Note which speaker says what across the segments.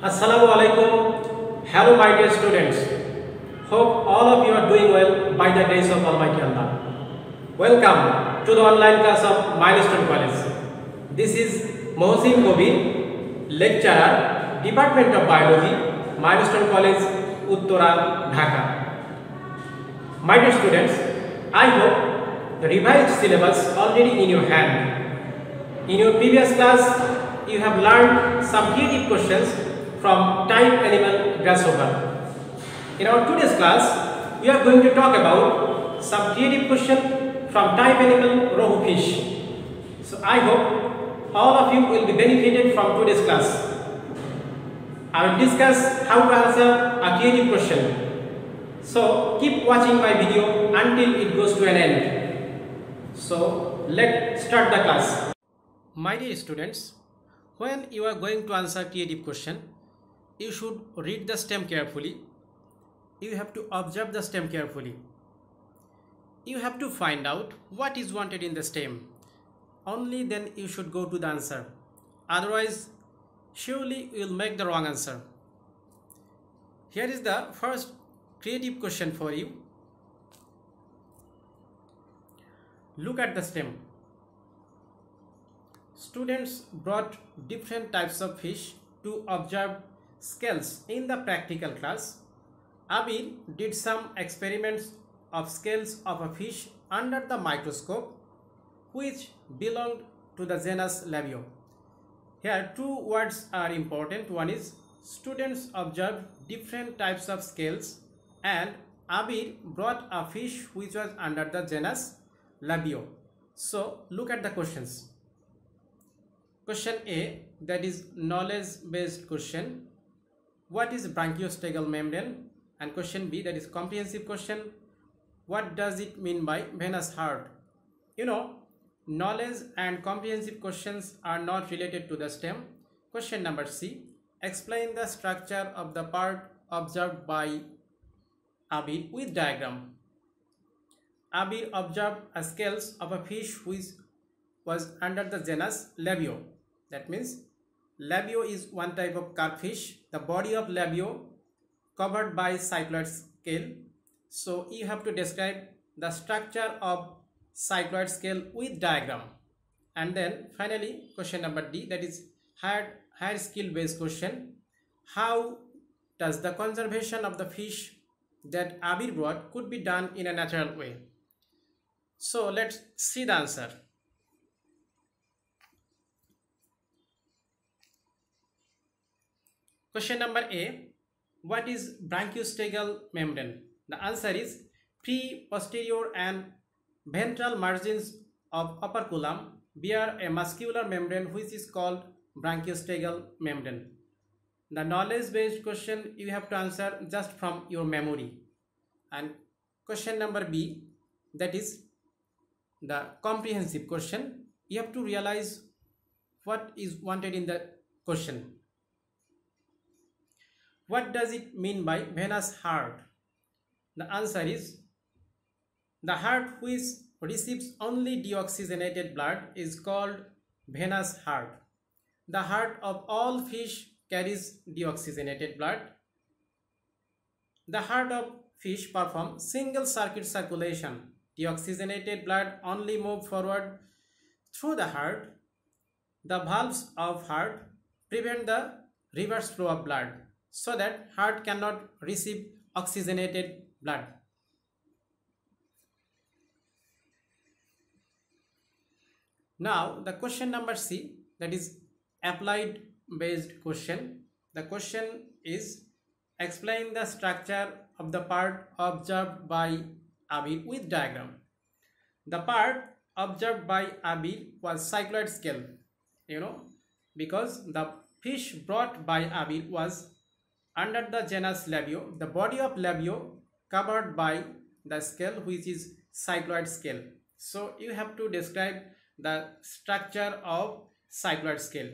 Speaker 1: Assalamu alaikum. Hello my dear students. Hope all of you are doing well by the grace of Almighty Allah. Welcome to the online class of Milestone College. This is Mohshin lecturer, Department of Biology, Milestone College, Uttara, Dhaka. My dear students, I hope the revised syllabus already in your hand. In your previous class, you have learned some creative questions from type animal grasshopper. In our today's class, we are going to talk about some creative question from type animal Rohu fish. So I hope all of you will be benefited from today's class. I will discuss how to answer a creative question. So keep watching my video until it goes to an end. So let's start the class. My dear students, when you are going to answer creative question, you should read the stem carefully. You have to observe the stem carefully. You have to find out what is wanted in the stem. Only then you should go to the answer. Otherwise, surely you will make the wrong answer. Here is the first creative question for you. Look at the stem. Students brought different types of fish to observe scales in the practical class. Abir did some experiments of scales of a fish under the microscope which belonged to the genus Labio. Here two words are important. One is students observed different types of scales and Abir brought a fish which was under the genus Labio. So look at the questions. Question A, that is knowledge based question. What is branchiostegal membrane? And question B, that is comprehensive question. What does it mean by venous heart? You know, knowledge and comprehensive questions are not related to the stem. Question number C, explain the structure of the part observed by Abir with diagram. Abir observed a scales of a fish which was under the genus Labio. That means Labio is one type of carp fish. The body of Labio covered by cycloid scale. So you have to describe the structure of cycloid scale with diagram. And then finally question number D, that is higher skill based question. How does the conservation of the fish that Abir brought could be done in a natural way? So let's see the answer. Question number A, what is branchiostegal membrane? The answer is pre-posterior and ventral margins of operculum bear a muscular membrane which is called branchiostegal membrane. The knowledge based question you have to answer just from your memory. And question number B, that is the comprehensive question. You have to realize what is wanted in the question. What does it mean by venous heart? The answer is the heart which receives only deoxygenated blood is called venous heart. The heart of all fish carries deoxygenated blood. The heart of fish performs single circuit circulation. Deoxygenated blood only moves forward through the heart. The valves of heart prevent the reverse flow of blood, so that heart cannot receive oxygenated blood. Now the question number C, that is applied based question. The question is explain the structure of the part observed by Abir with diagram. The part observed by Abir was cycloid scale, because the fish brought by Abir was under the genus Labio. The body of Labio covered by the scale which is cycloid scale. So you have to describe the structure of cycloid scale.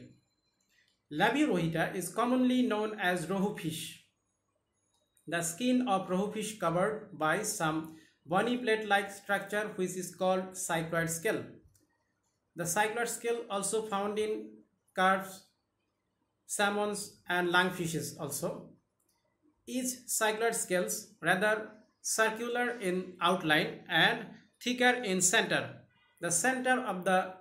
Speaker 1: Labiorohita is commonly known as Rohu fish. The skin of Rohu fish covered by some bony plate-like structure which is called cycloid scale. The cycloid scale also found in carps, salmons and lungfishes also. Each cycloid scales rather circular in outline and thicker in center. The center of the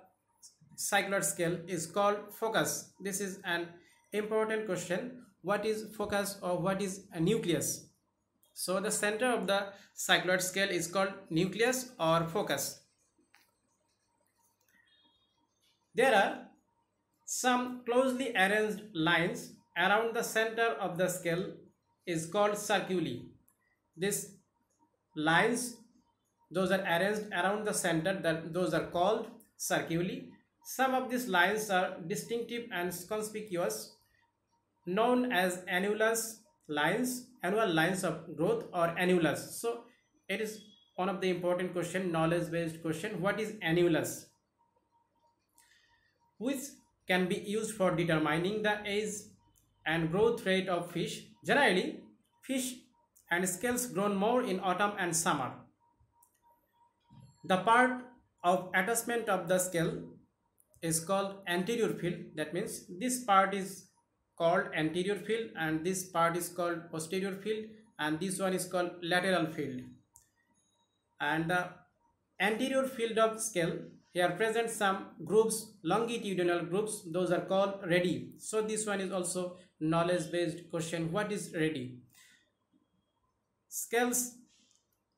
Speaker 1: cycloid scale is called focus. This is an important question. What is focus or what is a nucleus? So the center of the cycloid scale is called nucleus or focus. There are some closely arranged lines around the center of the scale is called circuli. These lines, those are arranged around the center, those are called circuli. Some of these lines are distinctive and conspicuous, known as annulus lines, annual lines of growth or annulus. So it is one of the important question, knowledge based question. What is annulus? Which can be used for determining the age and growth rate of fish. Generally, fish and scales grown more in autumn and summer. The part of attachment of the scale is called anterior field. That means this part is called anterior field and this part is called posterior field and this one is called lateral field. And the anterior field of scale, here present some groups, longitudinal groups, those are called radii. So this one is also knowledge based question. What is radii? Scales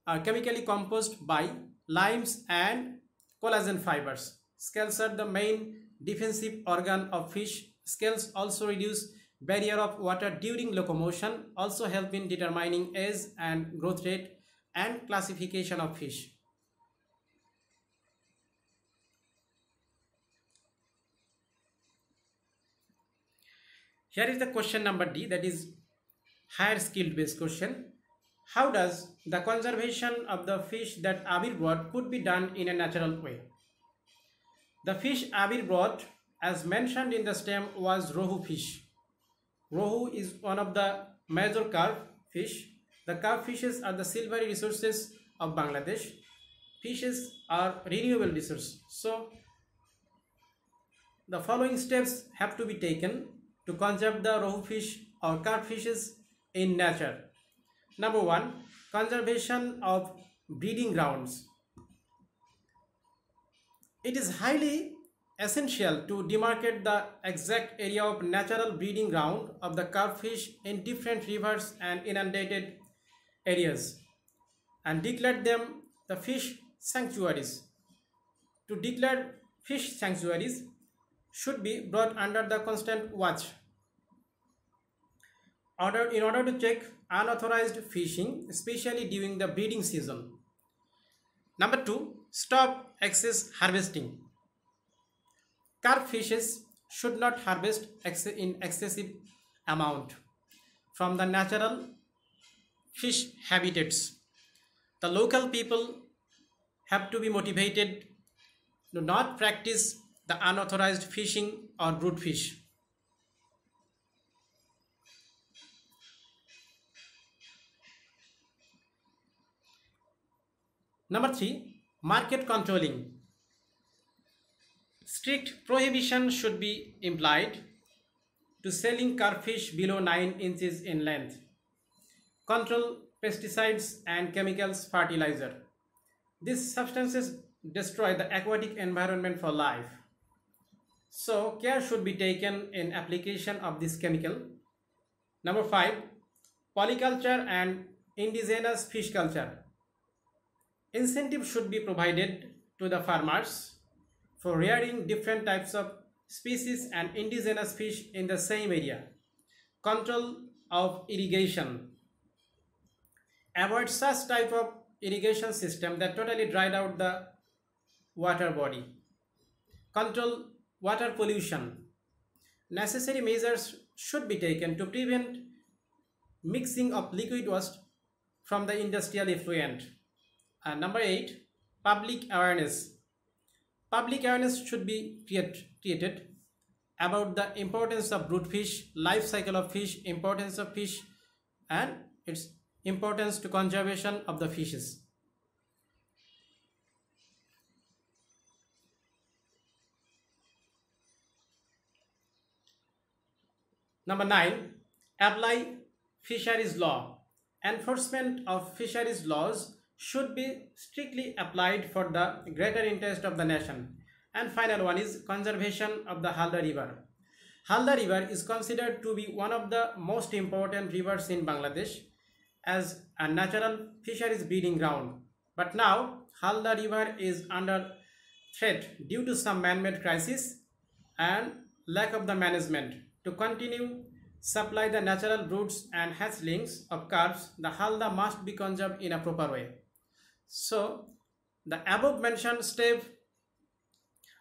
Speaker 1: are chemically composed by limes and collagen fibers. Scales are the main defensive organ of fish. Scales also reduce barrier of water during locomotion, also help in determining age and growth rate and classification of fish. Here is the question number D, that is higher skill based question. How does the conservation of the fish that Abir brought could be done in a natural way? The fish Abir brought, as mentioned in the stem, was Rohu fish. Rohu is one of the major carp fish. The carp fishes are the silvery resources of Bangladesh. Fishes are renewable resource. So the following steps have to be taken to conserve the Rohu fish or carp fishes in nature. Number 1, conservation of breeding grounds. It is highly essential to demarcate the exact area of natural breeding ground of the carp fish in different rivers and inundated areas and declare them the fish sanctuaries. To declare fish sanctuaries should be brought under the constant watch. In order to check unauthorized fishing, especially during the breeding season. Number 2, stop excess harvesting. Carp fishes should not harvest in excessive amount from the natural fish habitats. The local people have to be motivated to not practice the unauthorized fishing or brood fish. Number 3, market controlling. Strict prohibition should be implied to selling carp fish below 9 inches in length. Control pesticides and chemicals fertilizer. These substances destroy the aquatic environment for life. So care should be taken in application of this chemical. Number 5, polyculture and indigenous fish culture. Incentive should be provided to the farmers for rearing different types of species and indigenous fish in the same area. Control of irrigation. Avoid such type of irrigation system that totally dried out the water body. Control water pollution. Necessary measures should be taken to prevent mixing of liquid waste from the industrial effluent. And number 8, public awareness. Public awareness should be created about the importance of brood fish, life cycle of fish, importance of fish, and its importance to conservation of the fishes. Number 9, apply fisheries law. Enforcement of fisheries laws should be strictly applied for the greater interest of the nation. And final one is conservation of the Halda River. Halda River is considered to be one of the most important rivers in Bangladesh as a natural fisheries breeding ground. But now Halda River is under threat due to some man-made crisis and lack of the management. To continue supply the natural broods and hatchlings of calves, the Halda must be conserved in a proper way. So the above mentioned steps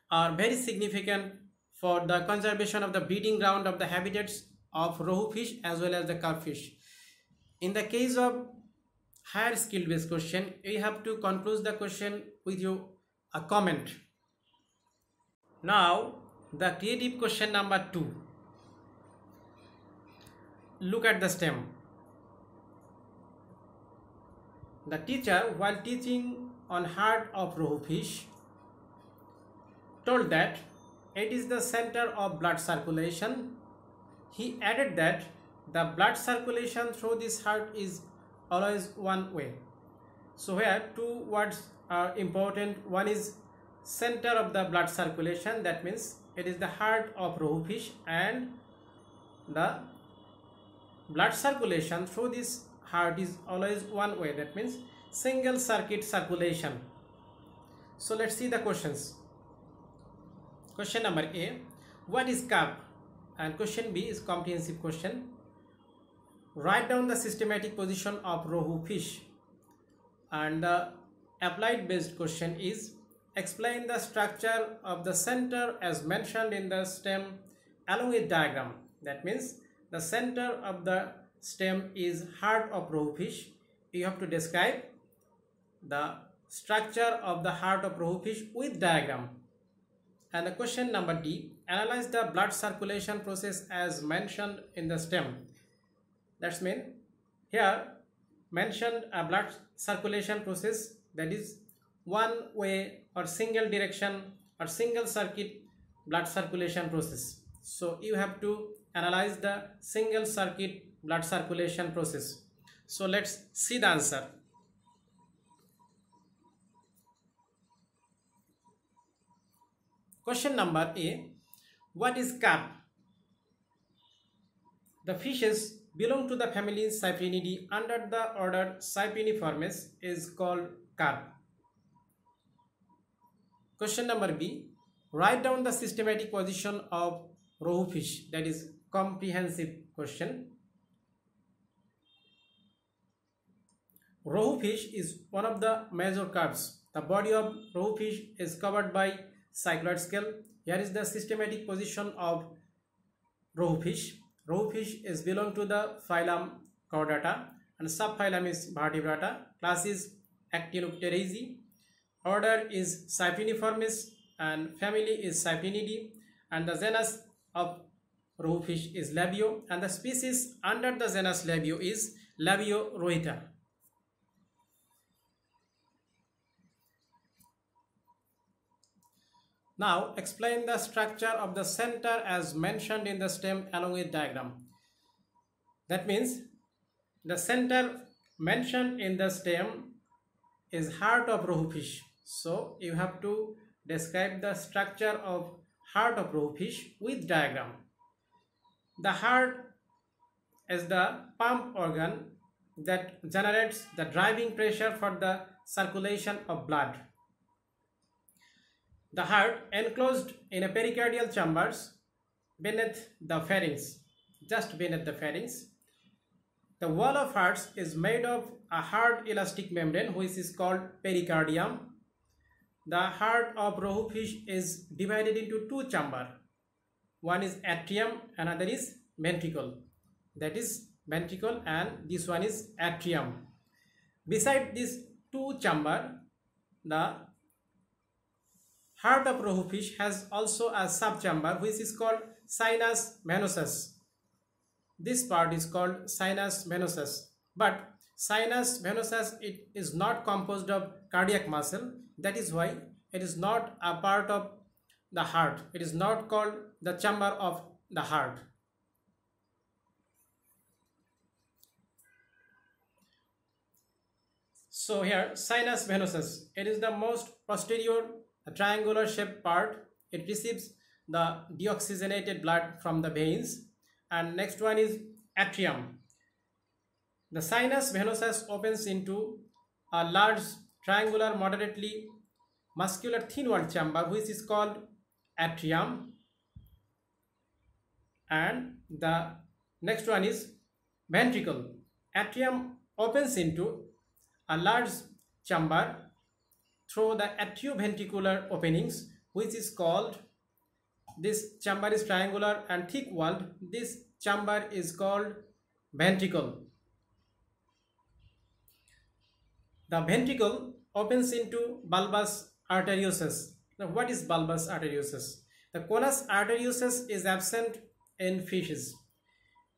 Speaker 1: are very significant for the conservation of the breeding ground of the habitats of Rohu fish as well as the carp fish. In the case of higher skill based question, you have to conclude the question with a comment. Now the creative question number 2. Look at the stem. The teacher, while teaching on heart of Rohu fish, told that it is the center of blood circulation. He added that the blood circulation through this heart is always one way. So here two words are important. One is center of the blood circulation, that means it is the heart of Rohu fish, and the blood circulation through this heart is always one way, that means single circuit circulation. So let's see the questions. Question number A, what is carp? And question B is comprehensive question. Write down the systematic position of Rohu fish. And the applied based question is, explain the structure of the center as mentioned in the stem along with diagram. That means the center of the stem is heart of Rohu fish. You have to describe the structure of the heart of Rohu fish with diagram. And the question number D, analyze the blood circulation process as mentioned in the stem. That's mean here mentioned a blood circulation process, that is one way or single direction or single circuit blood circulation process. So you have to analyze the single circuit blood circulation process. So let's see the answer. Question number A, what is carp? The fishes belong to the family Cyprinidae under the order Cypriniformes is called carp. Question number B, write down the systematic position of Rohu fish. That is comprehensive question. Rohu fish is one of the major carps. The body of Rohu fish is covered by cycloid scale. Here is the systematic position of Rohu fish. Rohu fish is belong to the phylum Chordata and subphylum is Vertebrata. Class is Actinopterygii. Order is Cypriniformes and family is Cyprinidae, and the genus of Rohu fish is Labio, and the species under the genus Labio is Labio rohita. Now explain the structure of the center as mentioned in the stem along with diagram. That means the center mentioned in the stem is heart of Rohu fish. So you have to describe the structure of heart of Rohu fish with diagram. The heart is the pump organ that generates the driving pressure for the circulation of blood. The heart enclosed in a pericardial chambers beneath the pharynx, just beneath the pharynx. The wall of hearts is made of a hard elastic membrane which is called pericardium. The heart of Rohu fish is divided into two chambers. One is atrium, another is ventricle. That is ventricle and this one is atrium. Beside these two chambers, the heart of Rohu fish has also a subchamber which is called sinus venosus. This part is called sinus venosus. But sinus venosus, it is not composed of cardiac muscle. That is why it is not a part of the heart. It is not called the chamber of the heart. So here sinus venosus, it is the most posterior triangular shaped part. It receives the deoxygenated blood from the veins. And next one is atrium. The sinus venosus opens into a large triangular moderately muscular thin walled chamber which is called atrium. And the next one is ventricle. Atrium opens into a large chamber through the atrioventricular openings which is called, this chamber is triangular and thick walled, this chamber is called ventricle. The ventricle opens into bulbous arteriosus. Now what is bulbous arteriosus? The conus arteriosus is absent in fishes.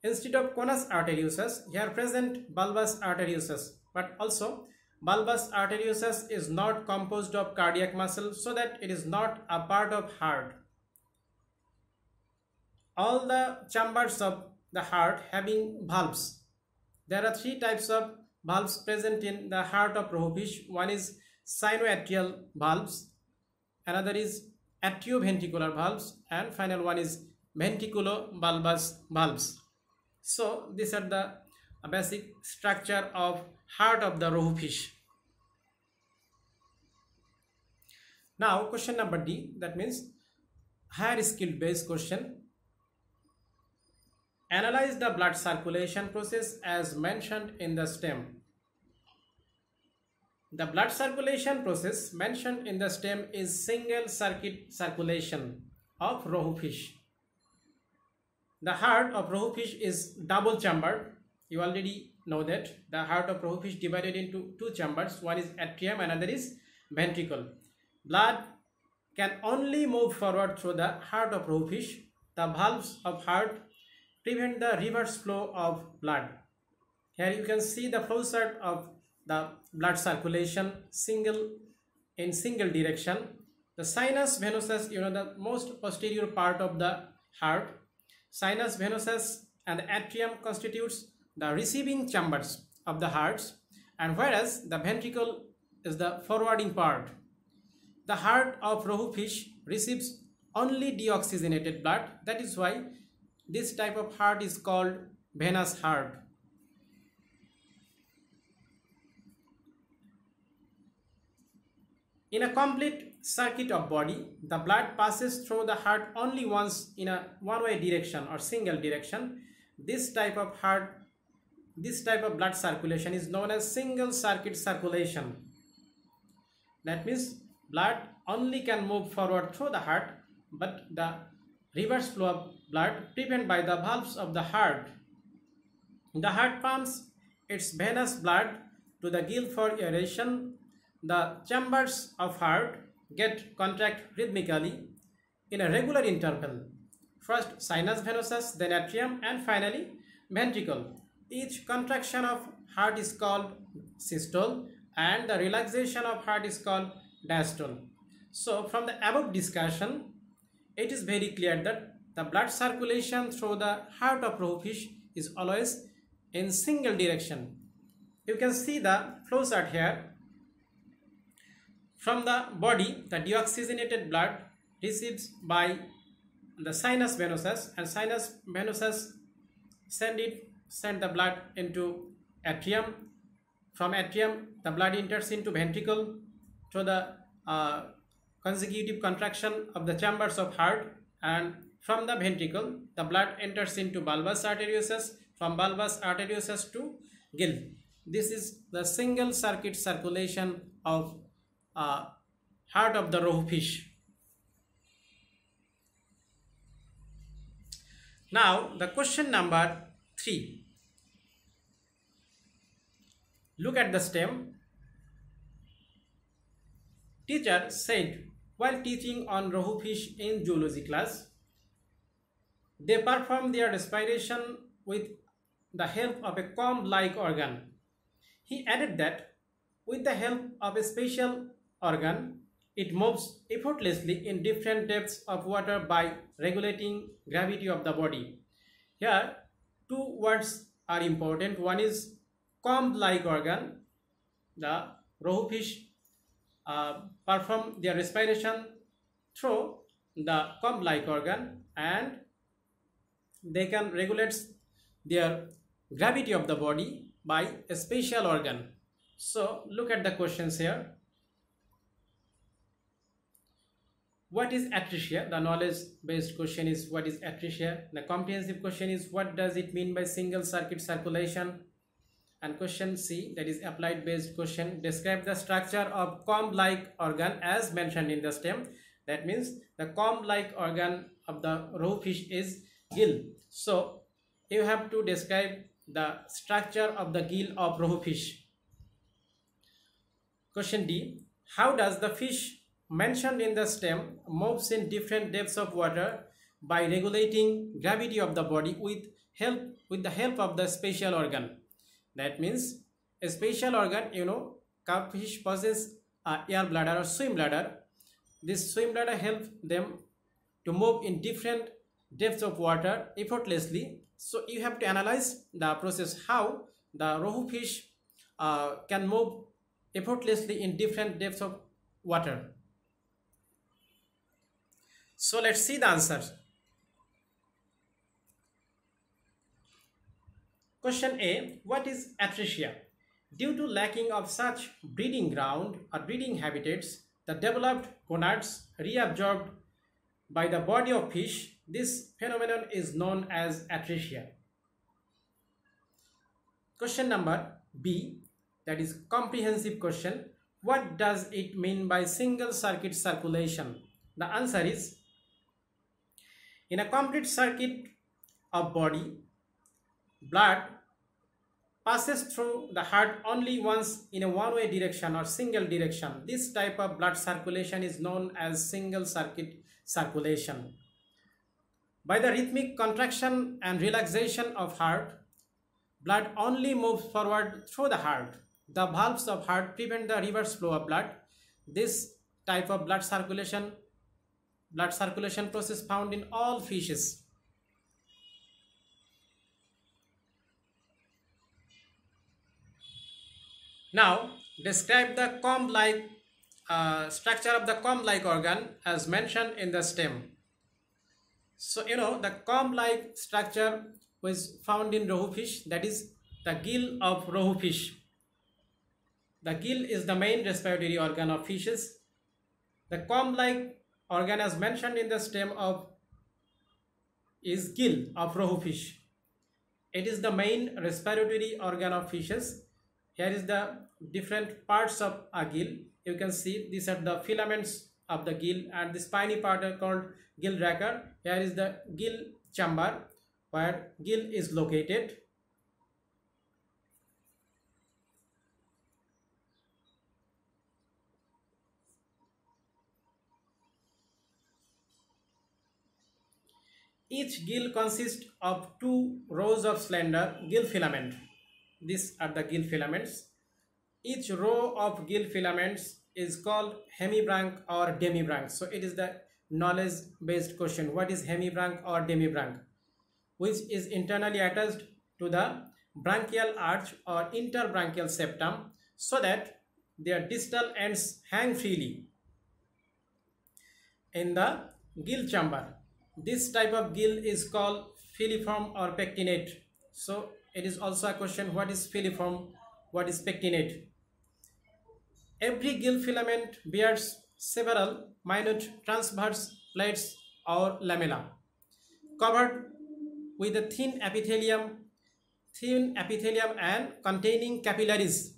Speaker 1: Instead of conus arteriosus, here present bulbous arteriosus, but also bulbous arteriosus is not composed of cardiac muscle, so that it is not a part of heart. All the chambers of the heart having valves. There are three types of valves present in the heart of Rohu fish. One is sinoatrial valves, another is atrioventricular valves, and final one is ventriculobulbous valves. So these are the basic structure of heart of the Rohu fish. Now question number D, that means higher skill based question. Analyze the blood circulation process as mentioned in the stem. The blood circulation process mentioned in the stem is single circuit circulation of Rohu fish. The heart of Rohu fish is double chambered. You already know that the heart of Rohu fish divided into two chambers. One is atrium, another is ventricle. Blood can only move forward through the heart of Rohu fish. The valves of heart prevent the reverse flow of blood. Here you can see the flow chart of the blood circulation in single direction. The sinus venosus, the most posterior part of the heart. Sinus venosus and the atrium constitutes the receiving chambers of the hearts, and whereas the ventricle is the forwarding part. The heart of Rohu fish receives only deoxygenated blood. That is why this type of heart is called venous heart. In a complete circuit of body, the blood passes through the heart only once in a one-way direction or single direction. This type of blood circulation is known as single circuit circulation. That means blood only can move forward through the heart, but the reverse flow of blood prevented by the valves of the heart. The heart pumps its venous blood to the gill for aeration. The chambers of heart get contract rhythmically in a regular interval. First sinus venosus, then atrium, and finally ventricle. Each contraction of heart is called systole and the relaxation of heart is called diastole. So from the above discussion, it is very clear that the blood circulation through the heart of Rohu fish is always in single direction. You can see the flow chart here. From the body, the deoxygenated blood receives by the sinus venosus, and sinus venosus send the blood into atrium. From atrium, the blood enters into ventricle through the consecutive contraction of the chambers of heart, and from the ventricle, the blood enters into bulbous arteriosus, from bulbous arteriosus to gill. This is the single circuit circulation of heart of the Rohu fish. Now the question number 3. Look at the stem. Teacher said while teaching on Rohu fish in zoology class, they perform their respiration with the help of a comb-like organ. He added that with the help of a spatial organ, it moves effortlessly in different depths of water by regulating gravity of the body. Here, two words are important. One is comb-like organ. The Rohu fish perform their respiration through the comb-like organ, and they can regulate their gravity of the body by a spatial organ. So look at the questions here. What is Atracia? The knowledge based question is what is Atracia. The comprehensive question is what does it mean by single circuit circulation. And question C, that is applied based question, describe the structure of comb-like organ as mentioned in the stem. That means the comb-like organ of the rohu fish is gill. So you have to describe the structure of the gill of rohu fish. Question D, how does the fish mentioned in the stem moves in different depths of water by regulating gravity of the body with the help of the spatial organ. That means a spatial organ, carpfish possess a air bladder or swim bladder. This swim bladder helps them to move in different depths of water effortlessly. So you have to analyze the process how the rohu fish can move effortlessly in different depths of water. So let's see the answers. Question A, what is Atracia? Due to lacking of such breeding ground or breeding habitats, the developed gonads reabsorbed by the body of fish, this phenomenon is known as Atracia. Question number B, that is comprehensive question. What does it mean by single circuit circulation? The answer is, in a complete circuit of body, blood passes through the heart only once in a one-way direction or single direction. This type of blood circulation is known as single circuit circulation. By the rhythmic contraction and relaxation of heart, blood only moves forward through the heart. The valves of heart prevent the reverse flow of blood. This type of blood circulation process found in all fishes. Now describe the comb-like structure of the comb-like organ as mentioned in the stem. So the comb-like structure was found in rohu fish, that is the gill of rohu fish. The gill is the main respiratory organ of fishes. The comb-like organ as mentioned in the stem of is gill of rohu fish. It is the main respiratory organ of fishes. Here is the different parts of a gill. You can see these are the filaments of the gill, and the spiny part are called gill racker. Here is the gill chamber where gill is located. Each gill consists of two rows of slender gill filament. These are the gill filaments. Each row of gill filaments is called hemibranch or demibranch. So it is the knowledge based question. What is hemibranch or demibranch? Which is internally attached to the branchial arch or interbranchial septum so that their distal ends hang freely in the gill chamber. This type of gill is called filiform or pectinate. So it is also a question, what is filiform, what is pectinate? Every gill filament bears several minute transverse plates or lamella covered with a thin epithelium and containing capillaries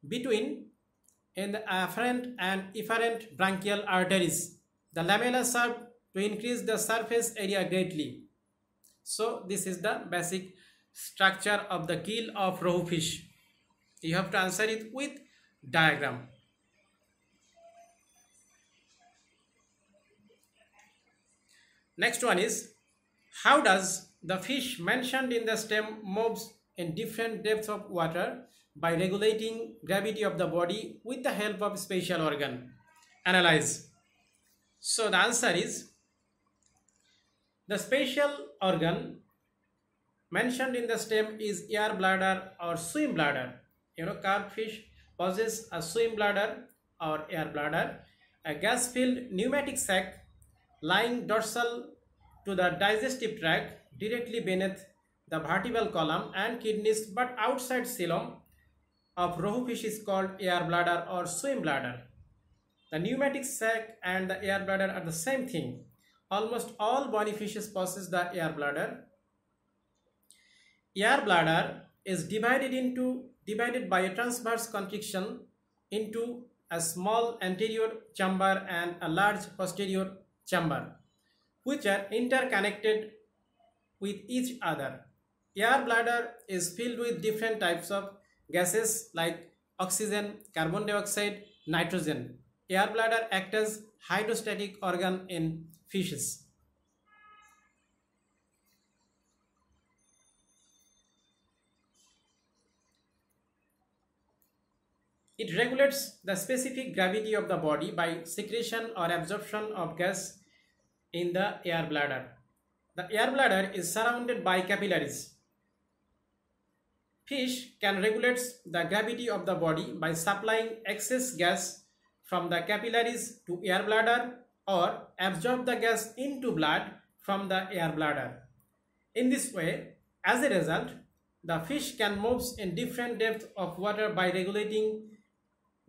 Speaker 1: between in the afferent and efferent branchial arteries. The lamella serve to increase the surface area greatly. So this is the basic structure of the gill of rohu fish. You have to answer it with diagram. Next one is, how does the fish mentioned in the stem moves in different depths of water by regulating gravity of the body with the help of spatial organ? Analyze. So the answer is, the spatial organ mentioned in the stem is air bladder or swim bladder. Carp fish possess a swim bladder or air bladder, a gas-filled pneumatic sac lying dorsal to the digestive tract directly beneath the vertebral column and kidneys, but outside coelom of Rohu fish is called air bladder or swim bladder. The pneumatic sac and the air bladder are the same thing. Almost all bony fishes possess the air bladder. Air bladder is divided by a transverse constriction into a small anterior chamber and a large posterior chamber, which are interconnected with each other. Air bladder is filled with different types of gases like oxygen, carbon dioxide, nitrogen. Air bladder acts as hydrostatic organ in fishes. It regulates the specific gravity of the body by secretion or absorption of gas in the air bladder. The air bladder is surrounded by capillaries. Fish can regulate the gravity of the body by supplying excess gas from the capillaries to air bladder or absorb the gas into blood from the air bladder. In this way, as a result, the fish can move in different depths of water by regulating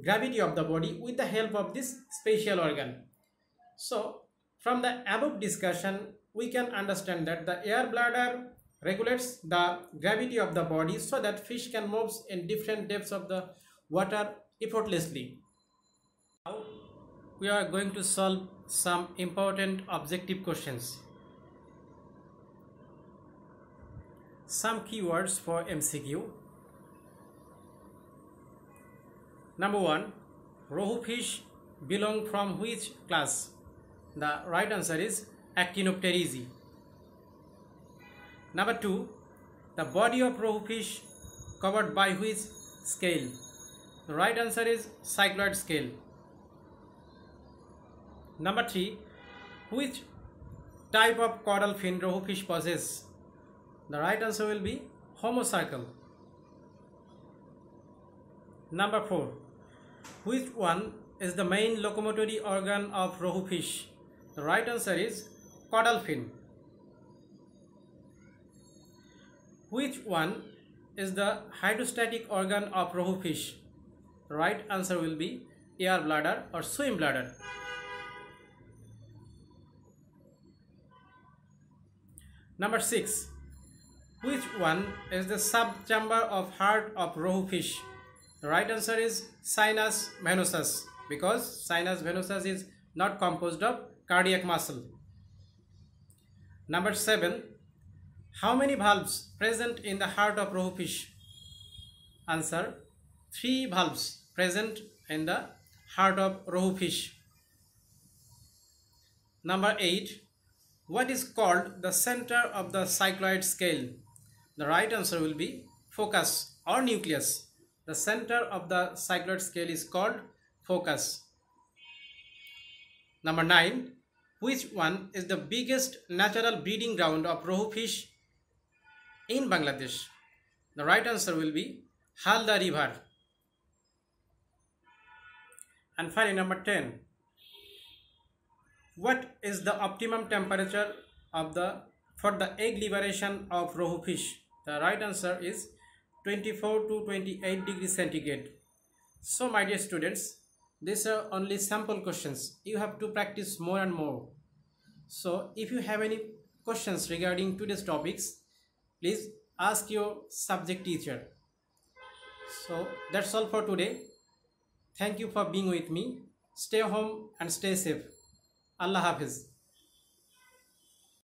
Speaker 1: gravity of the body with the help of this spatial organ. So, from the above discussion, we can understand that the air bladder regulates the gravity of the body so that fish can move in different depths of the water effortlessly. Now, we are going to solve some important objective questions. Some keywords for MCQ. Number 1. Rohu fish belong from which class? The right answer is Actinopterisi. Number 2. The body of Rohu fish covered by which scale? The right answer is cycloid scale. Number 3. Which type of caudal fin Rohu fish possess? The right answer will be homocercal. Number 4. Which one is the main locomotory organ of Rohu fish? The right answer is caudal fin. Which one is the hydrostatic organ of Rohu fish? The right answer will be air bladder or swim bladder. Number 6. Which one is the subchamber of heart of Rohu fish? The right answer is sinus venosus, because sinus venosus is not composed of cardiac muscle. Number 7. How many valves present in the heart of Rohu fish? Answer: 3 valves present in the heart of Rohu fish. Number 8. What is called the center of the cycloid scale? The right answer will be focus or nucleus. The center of the cycloid scale is called focus. Number 9. Which one is the biggest natural breeding ground of Rohu fish in Bangladesh? The right answer will be Halda River. And finally, number 10. What is the optimum temperature for the egg liberation of Rohu fish? The right answer is 24 to 28 degrees centigrade. So my dear students, these are only sample questions. You have to practice more and more. So if you have any questions regarding today's topics, please ask your subject teacher. So that's all for today. Thank you for being with me. Stay home and stay safe. Allah Hafiz.